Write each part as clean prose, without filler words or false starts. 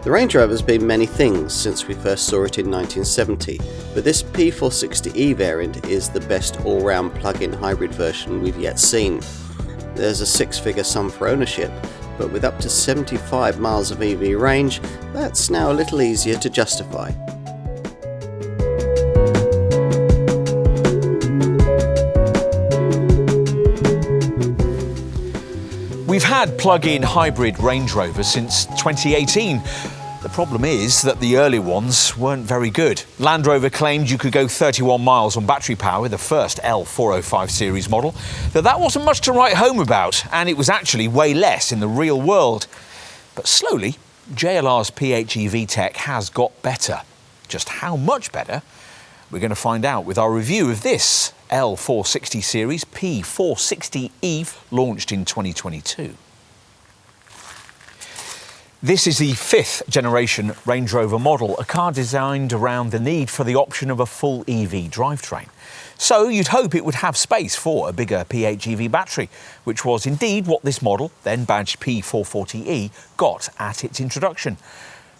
The Range Rover has been many things since we first saw it in 1970, but this P460e variant is the best all-round plug-in hybrid version we've yet seen. There's a six-figure sum for ownership, but with up to 75 miles of EV range, that's now a little easier to justify. We've had plug-in hybrid Range Rovers since 2018. The problem is that the early ones weren't very good. Land Rover claimed you could go 31 miles on battery power with the first L405 series model, but that wasn't much to write home about, and it was actually way less in the real world. But slowly, JLR's PHEV tech has got better. Just how much better? We're going to find out with our review of this L460 series P460e, launched in 2022. This is the fifth generation Range Rover model, a car designed around the need for the option of a full EV drivetrain. So you'd hope it would have space for a bigger PHEV battery, which was indeed what this model, then badged P440e, got at its introduction,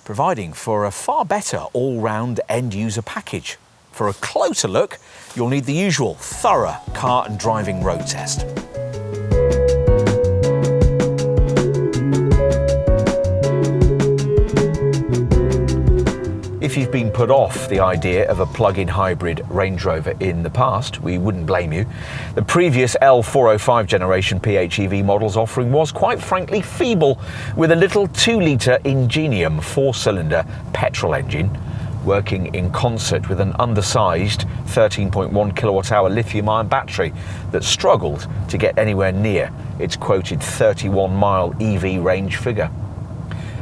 providing for a far better all-round end-user package. For a closer look, you'll need the usual thorough car and driving road test. If you've been put off the idea of a plug-in hybrid Range Rover in the past, we wouldn't blame you. The previous L405 generation PHEV model's offering was, quite frankly, feeble, with a little 2-litre Ingenium 4-cylinder petrol engine working in concert with an undersized 13.1 kilowatt-hour lithium-ion battery that struggled to get anywhere near its quoted 31-mile EV range figure.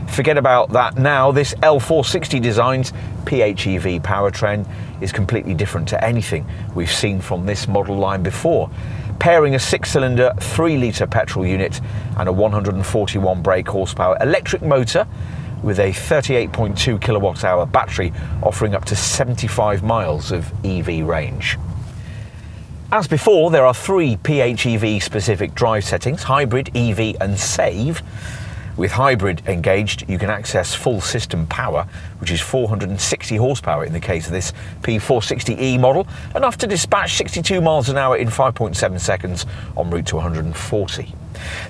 Forget about that now. This L460 design's PHEV powertrain is completely different to anything we've seen from this model line before. Pairing a 6-cylinder 3-litre petrol unit and a 141 brake horsepower electric motor with a 38.2 kilowatt-hour battery offering up to 75 miles of EV range. As before, there are three PHEV-specific drive settings: hybrid, EV and save. With hybrid engaged, you can access full system power, which is 460 horsepower in the case of this P460e model, enough to dispatch 62 miles an hour in 5.7 seconds en route to 140.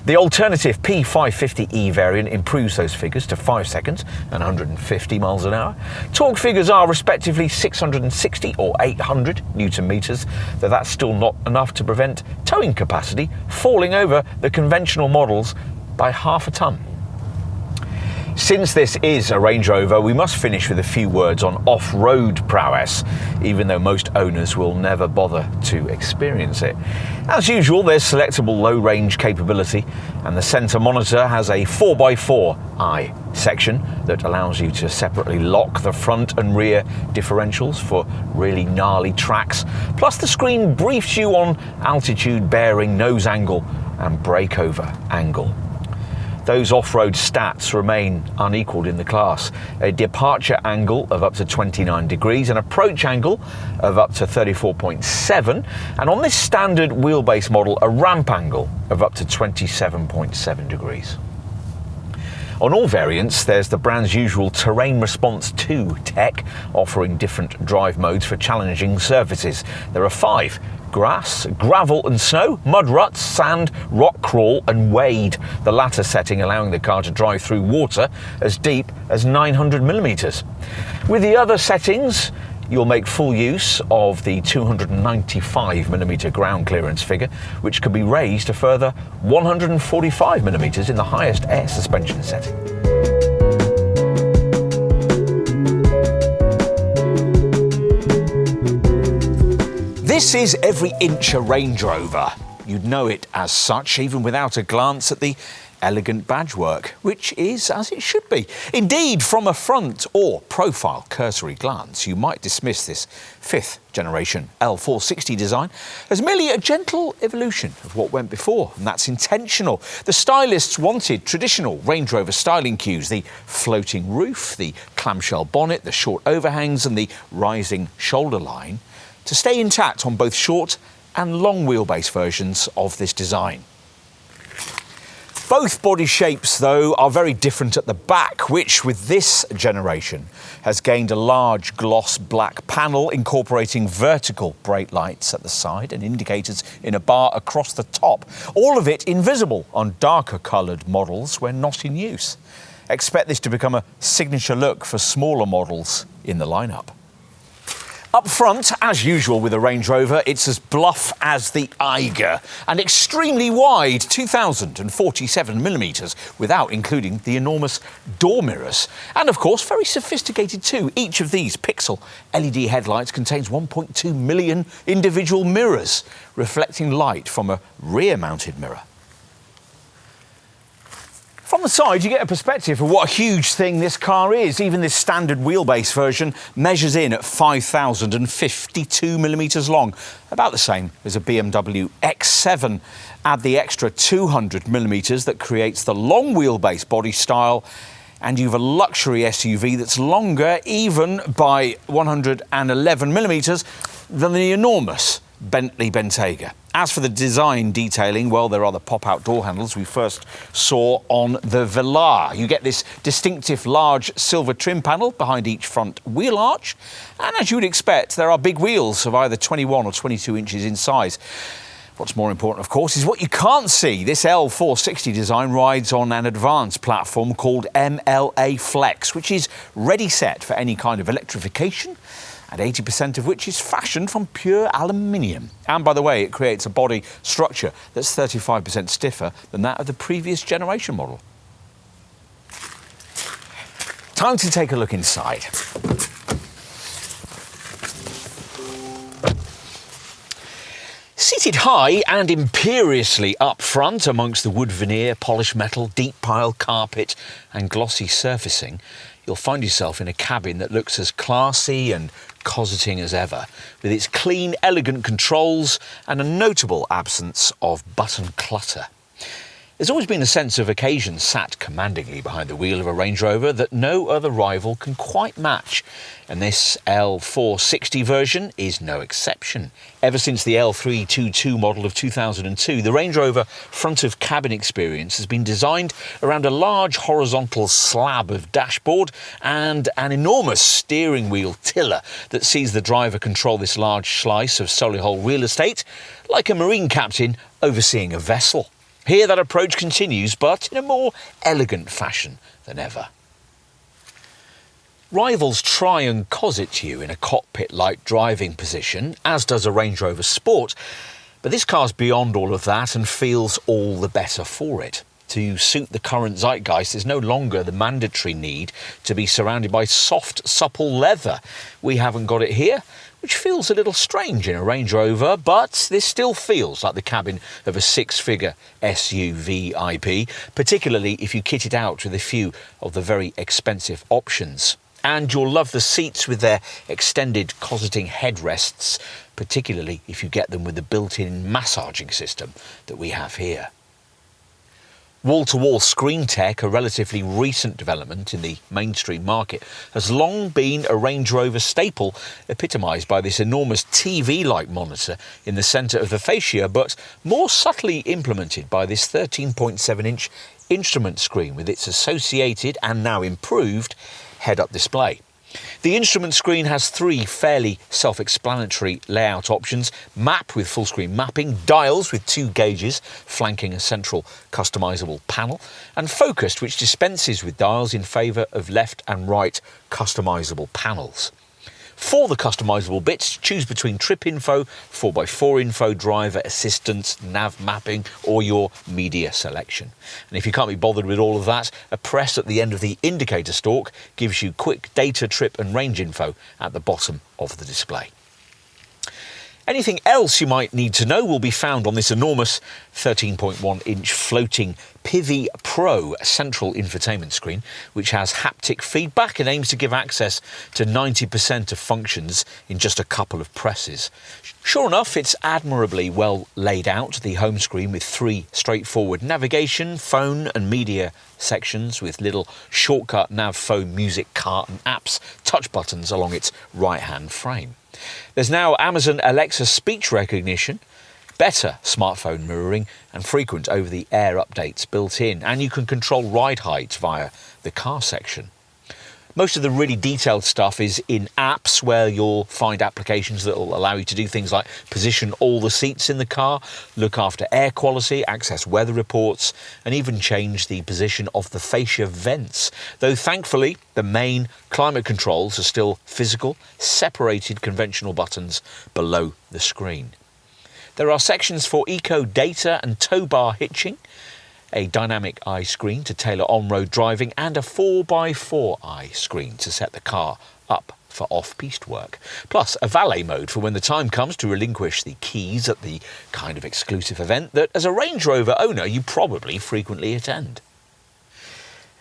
The alternative P550e variant improves those figures to 5 seconds and 150 miles an hour. Torque figures are respectively 660 or 800 newton meters, though that's still not enough to prevent towing capacity falling over the conventional models by half a ton. Since this is a Range Rover, we must finish with a few words on off-road prowess, even though most owners will never bother to experience it. As usual, there's selectable low-range capability, and the centre monitor has a 4x4i section that allows you to separately lock the front and rear differentials for really gnarly tracks. Plus, the screen briefs you on altitude, bearing, nose angle and breakover angle. Those off-road stats remain unequalled in the class. A departure angle of up to 29 degrees, an approach angle of up to 34.7, and on this standard wheelbase model, a ramp angle of up to 27.7 degrees. On all variants, there's the brand's usual Terrain Response 2 tech, offering different drive modes for challenging surfaces. There are 5: grass, gravel and snow, mud ruts, sand, rock crawl and wade, the latter setting allowing the car to drive through water as deep as 900 millimetres. With the other settings, you'll make full use of the 295mm ground clearance figure, which can be raised a further 145mm in the highest air suspension setting. This is every inch a Range Rover. You'd know it as such, even without a glance at the elegant badge work, which is as it should be. Indeed, from a front or profile cursory glance, you might dismiss this fifth generation L460 design as merely a gentle evolution of what went before, and that's intentional. The stylists wanted traditional Range Rover styling cues: the floating roof, the clamshell bonnet, the short overhangs and the rising shoulder line, to stay intact on both short and long wheelbase versions of this design. Both body shapes, though, are very different at the back, which, with this generation, has gained a large gloss black panel incorporating vertical brake lights at the side and indicators in a bar across the top. All of it invisible on darker coloured models when not in use. Expect this to become a signature look for smaller models in the lineup. Up front, as usual with a Range Rover, it's as bluff as the Eiger and extremely wide, 2,047mm, without including the enormous door mirrors. And of course, very sophisticated too. Each of these pixel LED headlights contains 1.2 million individual mirrors, reflecting light from a rear-mounted mirror. From the side, you get a perspective of what a huge thing this car is. Even this standard wheelbase version measures in at 5,052mm long, about the same as a BMW X7. Add the extra 200mm that creates the long wheelbase body style, and you've a luxury SUV that's longer, even by 111mm, than the enormous Bentley Bentayga. As for the design detailing, well, there are the pop-out door handles we first saw on the Velar. You get this distinctive large silver trim panel behind each front wheel arch, and as you would expect, there are big wheels of either 21 or 22 inches in size. What's more important, of course, is what you can't see. This L460 design rides on an advanced platform called MLA Flex, which is ready set for any kind of electrification, and 80% of which is fashioned from pure aluminium. And by the way, it creates a body structure that's 35% stiffer than that of the previous generation model. Time to take a look inside. Seated high and imperiously up front amongst the wood veneer, polished metal, deep pile carpet and glossy surfacing, you'll find yourself in a cabin that looks as classy and cosseting as ever, with its clean, elegant controls and a notable absence of button clutter. There's always been a sense of occasion sat commandingly behind the wheel of a Range Rover that no other rival can quite match, and this L460 version is no exception. Ever since the L322 model of 2002, the Range Rover front of cabin experience has been designed around a large horizontal slab of dashboard and an enormous steering wheel tiller that sees the driver control this large slice of solihull real estate like a marine captain overseeing a vessel. Here that approach continues, but in a more elegant fashion than ever. Rivals try and cosset you in a cockpit-like driving position, as does a Range Rover Sport, but this car's beyond all of that and feels all the better for it. To suit the current zeitgeist, there's no longer the mandatory need to be surrounded by soft, supple leather. We haven't got it here, which feels a little strange in a Range Rover, but this still feels like the cabin of a six-figure SUV IP, particularly if you kit it out with a few of the very expensive options. And you'll love the seats with their extended cosseting headrests, particularly if you get them with the built-in massaging system that we have here. Wall-to-wall screen tech, a relatively recent development in the mainstream market, has long been a Range Rover staple, epitomised by this enormous TV-like monitor in the centre of the fascia, but more subtly implemented by this 13.7-inch instrument screen with its associated and now improved head-up display. The instrument screen has three fairly self-explanatory layout options: map with full-screen mapping, dials with two gauges flanking a central customisable panel, and focused, which dispenses with dials in favour of left and right customisable panels. For the customisable bits, choose between trip info, 4x4 info, driver assistance, nav mapping, or your media selection. And if you can't be bothered with all of that, a press at the end of the indicator stalk gives you quick data, trip and range info at the bottom of the display. Anything else you might need to know will be found on this enormous 13.1-inch floating PHEV Pro central infotainment screen, which has haptic feedback and aims to give access to 90% of functions in just a couple of presses. Sure enough, it's admirably well laid out, the home screen with three straightforward navigation, phone and media sections with little shortcut nav, phone, music, car and apps touch buttons along its right-hand frame. There's now Amazon Alexa speech recognition, better smartphone mirroring and frequent over-the-air updates built in, and you can control ride height via the car section. Most of the really detailed stuff is in apps, where you'll find applications that will allow you to do things like position all the seats in the car, look after air quality, access weather reports, and even change the position of the fascia vents. Though thankfully, the main climate controls are still physical, separated conventional buttons below the screen. There are sections for eco data and tow bar hitching, a dynamic eye screen to tailor on-road driving, and a 4x4 eye screen to set the car up for off-piste work. Plus a valet mode for when the time comes to relinquish the keys at the kind of exclusive event that, as a Range Rover owner, you probably frequently attend.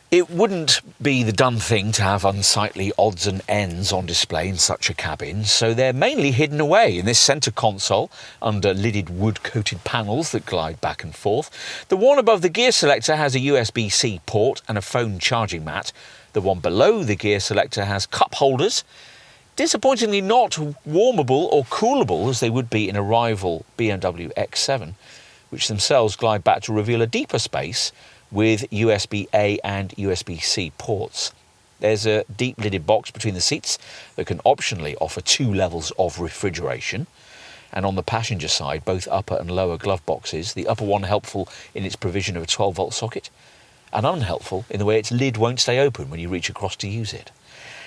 It wouldn't be the done thing to have unsightly odds and ends on display in such a cabin, so they're mainly hidden away in this centre console under lidded wood-coated panels that glide back and forth. The one above the gear selector has a USB-C port and a phone charging mat. The one below the gear selector has cup holders, disappointingly not warmable or coolable as they would be in a rival BMW X7, which themselves glide back to reveal a deeper space with USB-A and USB-C ports. There's a deep lidded box between the seats that can optionally offer 2 levels of refrigeration. And on the passenger side, both upper and lower glove boxes, the upper one helpful in its provision of a 12-volt socket, and unhelpful in the way its lid won't stay open when you reach across to use it.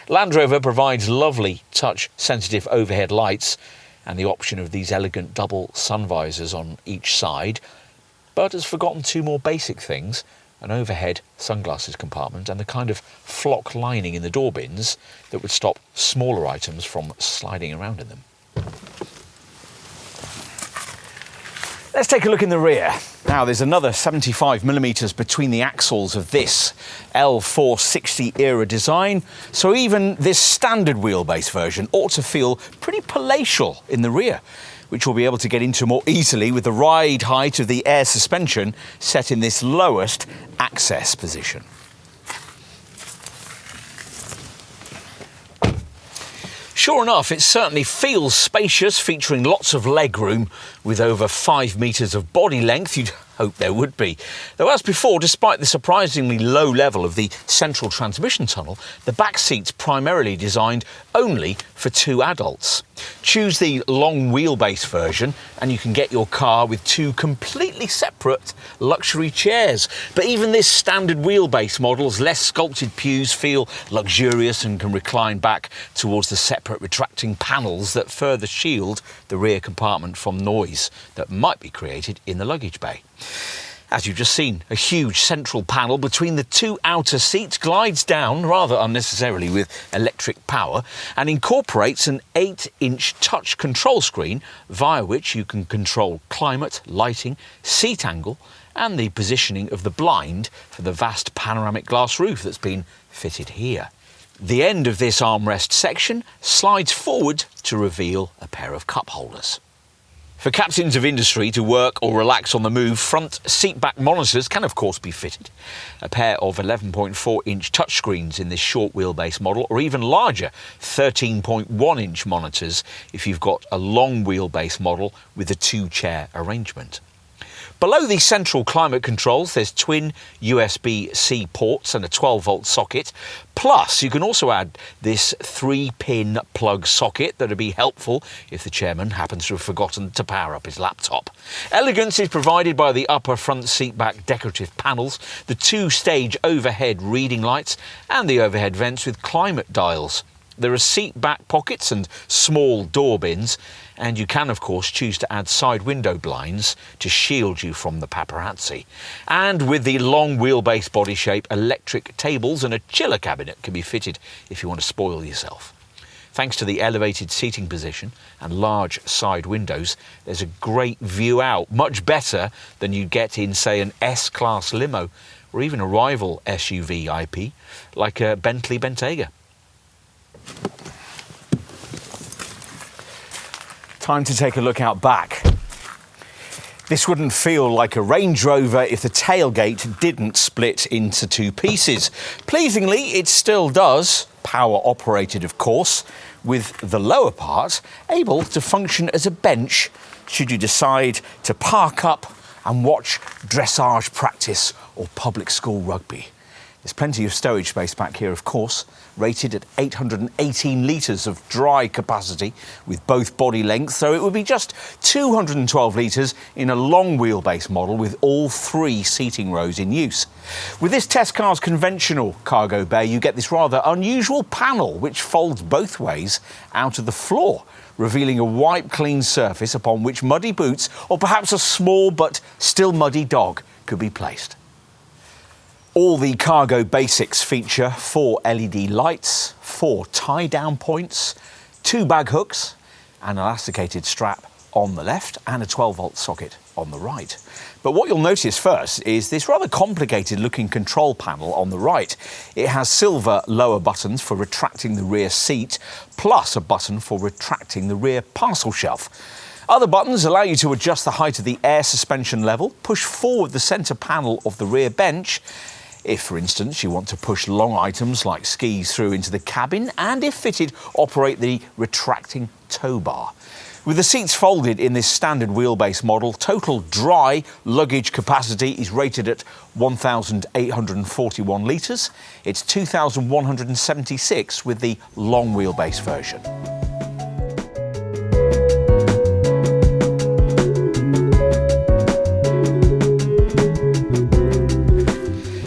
Land Rover provides lovely touch-sensitive overhead lights and the option of these elegant double sun visors on each side, but has forgotten 2 more basic things: an overhead sunglasses compartment and the kind of flock lining in the door bins that would stop smaller items from sliding around in them. Let's take a look in the rear. Now, there's another 75mm between the axles of this L460 era design, so even this standard wheelbase version ought to feel pretty palatial in the rear, which we'll be able to get into more easily with the ride height of the air suspension set in this lowest access position. Sure enough, it certainly feels spacious, featuring lots of legroom with over 5 metres of body length. You'd hope there would be. Though, as before, despite the surprisingly low level of the central transmission tunnel, the back seat's primarily designed only for 2 adults. Choose the long wheelbase version and you can get your car with 2 completely separate luxury chairs. But even this standard wheelbase model's less sculpted pews feel luxurious and can recline back towards the separate retracting panels that further shield the rear compartment from noise that might be created in the luggage bay. As you've just seen, a huge central panel between the 2 outer seats glides down rather unnecessarily with electric power and incorporates an 8-inch touch control screen via which you can control climate, lighting, seat angle and the positioning of the blind for the vast panoramic glass roof that's been fitted here. The end of this armrest section slides forward to reveal a pair of cup holders. For captains of industry to work or relax on the move, front seat-back monitors can of course be fitted. A pair of 11.4-inch touchscreens in this short wheelbase model, or even larger 13.1-inch monitors if you've got a long wheelbase model with a 2-chair arrangement. Below the central climate controls, there's twin USB-C ports and a 12-volt socket. Plus, you can also add this 3-pin plug socket that'll be helpful if the chairman happens to have forgotten to power up his laptop. Elegance is provided by the upper front seat-back decorative panels, the 2-stage overhead reading lights, and the overhead vents with climate dials. There are seat-back pockets and small door bins, and you can of course choose to add side window blinds to shield you from the paparazzi. And with the long wheelbase body shape, electric tables and a chiller cabinet can be fitted if you want to spoil yourself. Thanks to the elevated seating position and large side windows, there's a great view out, much better than you'd get in, say, an S-Class limo or even a rival SUV IP like a Bentley Bentayga. Time to take a look out back. This wouldn't feel like a Range Rover if the tailgate didn't split into 2 pieces. Pleasingly, it still does, power operated of course, with the lower part able to function as a bench should you decide to park up and watch dressage practice or public school rugby. There's plenty of stowage space back here, of course, rated at 818 litres of dry capacity with both body lengths, so it would be just 212 litres in a long wheelbase model with all 3 seating rows in use. With this test car's conventional cargo bay, you get this rather unusual panel which folds both ways out of the floor, revealing a wipe-clean surface upon which muddy boots or perhaps a small but still muddy dog could be placed. All the cargo basics feature 4 LED lights, 4 tie-down points, 2 bag hooks, an elasticated strap on the left and a 12-volt socket on the right. But what you'll notice first is this rather complicated looking control panel on the right. It has silver lower buttons for retracting the rear seat, plus a button for retracting the rear parcel shelf. Other buttons allow you to adjust the height of the air suspension level, push forward the centre panel of the rear bench, if, for instance, you want to push long items like skis through into the cabin, and if fitted, operate the retracting tow bar. With the seats folded in this standard wheelbase model, total dry luggage capacity is rated at 1,841 litres. It's 2,176 with the long wheelbase version.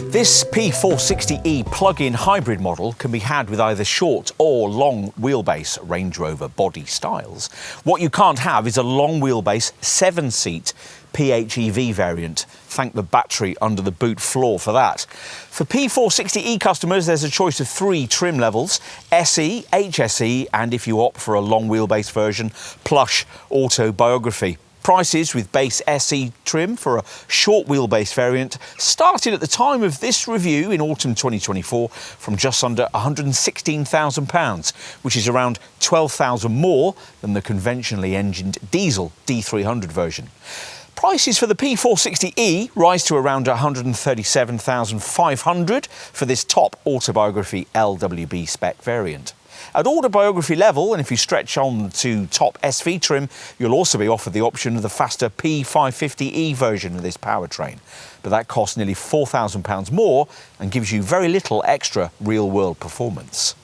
This P460e Plug-in Hybrid model can be had with either short or long wheelbase Range Rover body styles. What you can't have is a long wheelbase 7-seat PHEV variant. Thank the battery under the boot floor for that. For P460e customers, there's a choice of 3 trim levels: SE, HSE, and if you opt for a long wheelbase version, Plush Autobiography. Prices with base SE trim for a short wheelbase variant started at the time of this review in autumn 2024 from just under £116,000, which is around £12,000 more than the conventionally engined diesel D300 version. Prices for the P460e rise to around £137,500 for this top Autobiography LWB spec variant. At Autobiography level, and if you stretch on to top SV trim, you'll also be offered the option of the faster P550e version of this powertrain. But that costs nearly £4,000 more and gives you very little extra real-world performance.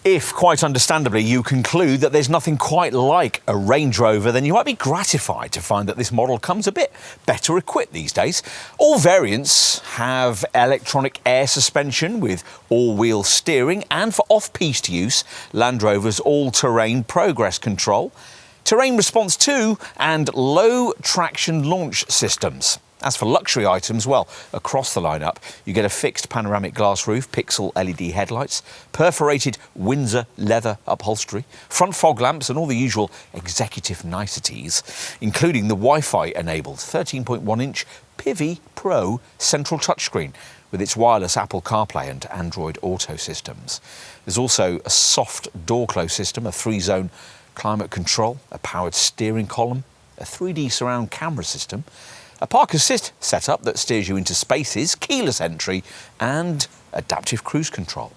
If, quite understandably, you conclude that there's nothing quite like a Range Rover, then you might be gratified to find that this model comes a bit better equipped these days. All variants have electronic air suspension with all-wheel steering, and for off-piste use, Land Rover's all-terrain progress control, terrain response 2 and low traction launch systems. As for luxury items, well, across the lineup, you get a fixed panoramic glass roof, pixel LED headlights, perforated Windsor leather upholstery, front fog lamps and all the usual executive niceties, including the Wi-Fi-enabled 13.1-inch PHEV Pro central touchscreen with its wireless Apple CarPlay and Android Auto systems. There's also a soft door close system, a 3-zone climate control, a powered steering column, a 3D surround camera system, a park assist setup that steers you into spaces, keyless entry and adaptive cruise control.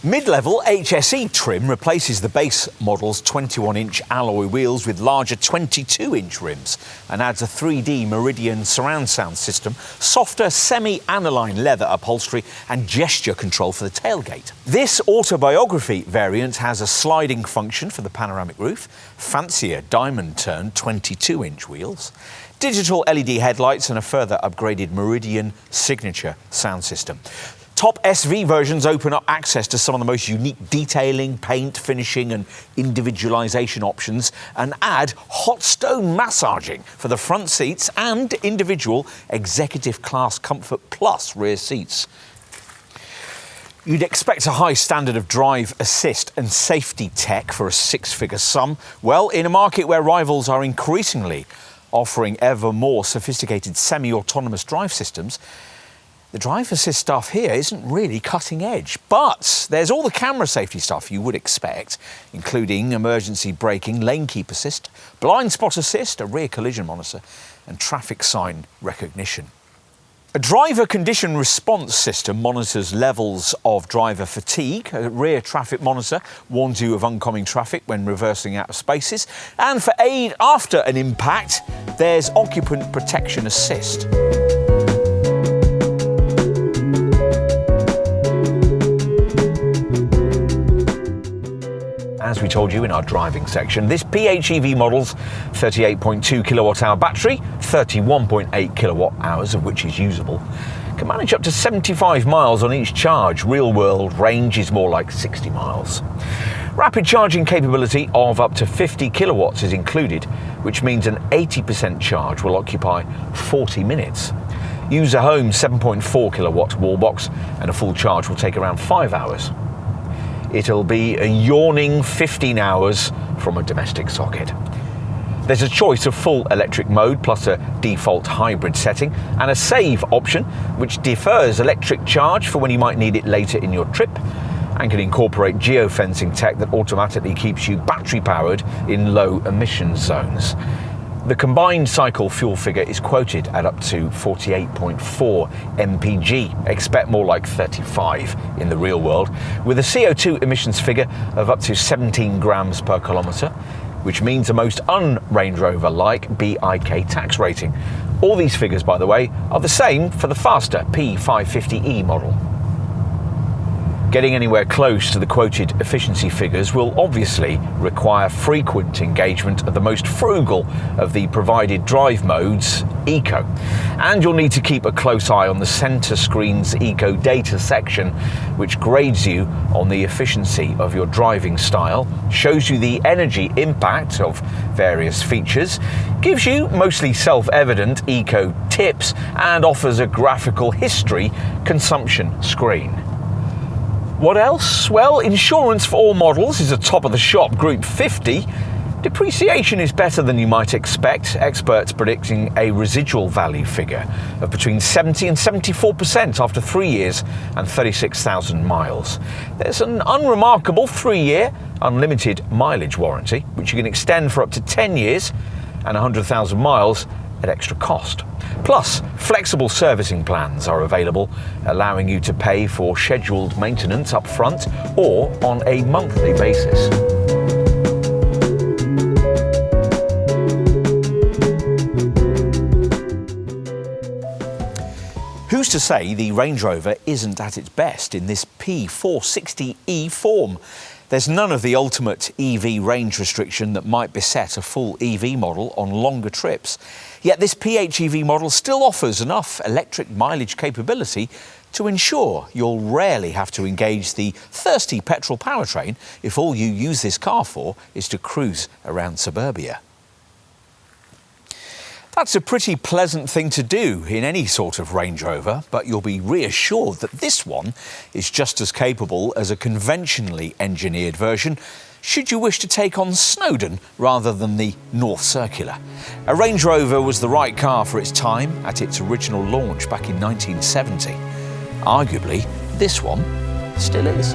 Mid-level HSE trim replaces the base model's 21-inch alloy wheels with larger 22-inch rims and adds a 3D Meridian surround sound system, softer semi-aniline leather upholstery and gesture control for the tailgate. This Autobiography variant has a sliding function for the panoramic roof, fancier diamond-turned 22-inch wheels, digital LED headlights and a further upgraded Meridian signature sound system. Top SV versions open up access to some of the most unique detailing, paint, finishing and individualisation options and add hot stone massaging for the front seats and individual Executive Class Comfort Plus rear seats. You'd expect a high standard of drive assist and safety tech for a 6-figure sum. Well, in a market where rivals are increasingly offering ever more sophisticated semi-autonomous drive systems, the drive assist stuff here isn't really cutting edge, but there's all the camera safety stuff you would expect, including emergency braking, lane keep assist, blind spot assist, a rear collision monitor, and traffic sign recognition. A driver condition response system monitors levels of driver fatigue. A rear traffic monitor warns you of oncoming traffic when reversing out of spaces. And for aid after an impact, there's occupant protection assist. As we told you in our driving section, this PHEV model's 38.2 kilowatt-hour battery, 31.8 kilowatt-hours of which is usable, can manage up to 75 miles on each charge. Real-world range is more like 60 miles. Rapid charging capability of up to 50 kilowatts is included, which means an 80% charge will occupy 40 minutes. Use a home 7.4 kilowatt wall box and a full charge will take around 5 hours. It'll be a yawning 15 hours from a domestic socket. There's a choice of full electric mode plus a default hybrid setting and a save option which defers electric charge for when you might need it later in your trip and can incorporate geofencing tech that automatically keeps you battery powered in low emission zones. The combined cycle fuel figure is quoted at up to 48.4 mpg. Expect more like 35 in the real world, with a CO2 emissions figure of up to 17 grams per kilometre, which means a most un-Range Rover-like BIK tax rating. All these figures, by the way, are the same for the faster P460e model. Getting anywhere close to the quoted efficiency figures will obviously require frequent engagement of the most frugal of the provided drive modes, Eco. And you'll need to keep a close eye on the centre screen's Eco data section, which grades you on the efficiency of your driving style, shows you the energy impact of various features, gives you mostly self-evident Eco tips, and offers a graphical history consumption screen. What else? Well, insurance for all models is a top-of-the-shop Group 50. Depreciation is better than you might expect, experts predicting a residual value figure of between 70 and 74% after 3 years and 36,000 miles. There's an unremarkable 3-year unlimited mileage warranty, which you can extend for up to 10 years and 100,000 miles at extra cost. Plus, flexible servicing plans are available, allowing you to pay for scheduled maintenance up front or on a monthly basis. Who's to say the Range Rover isn't at its best in this P460e form? There's none of the ultimate EV range restriction that might beset a full EV model on longer trips. Yet this PHEV model still offers enough electric mileage capability to ensure you'll rarely have to engage the thirsty petrol powertrain if all you use this car for is to cruise around suburbia. That's a pretty pleasant thing to do in any sort of Range Rover, but you'll be reassured that this one is just as capable as a conventionally engineered version, should you wish to take on Snowdon rather than the North Circular. A Range Rover was the right car for its time at its original launch back in 1970. Arguably, this one still is.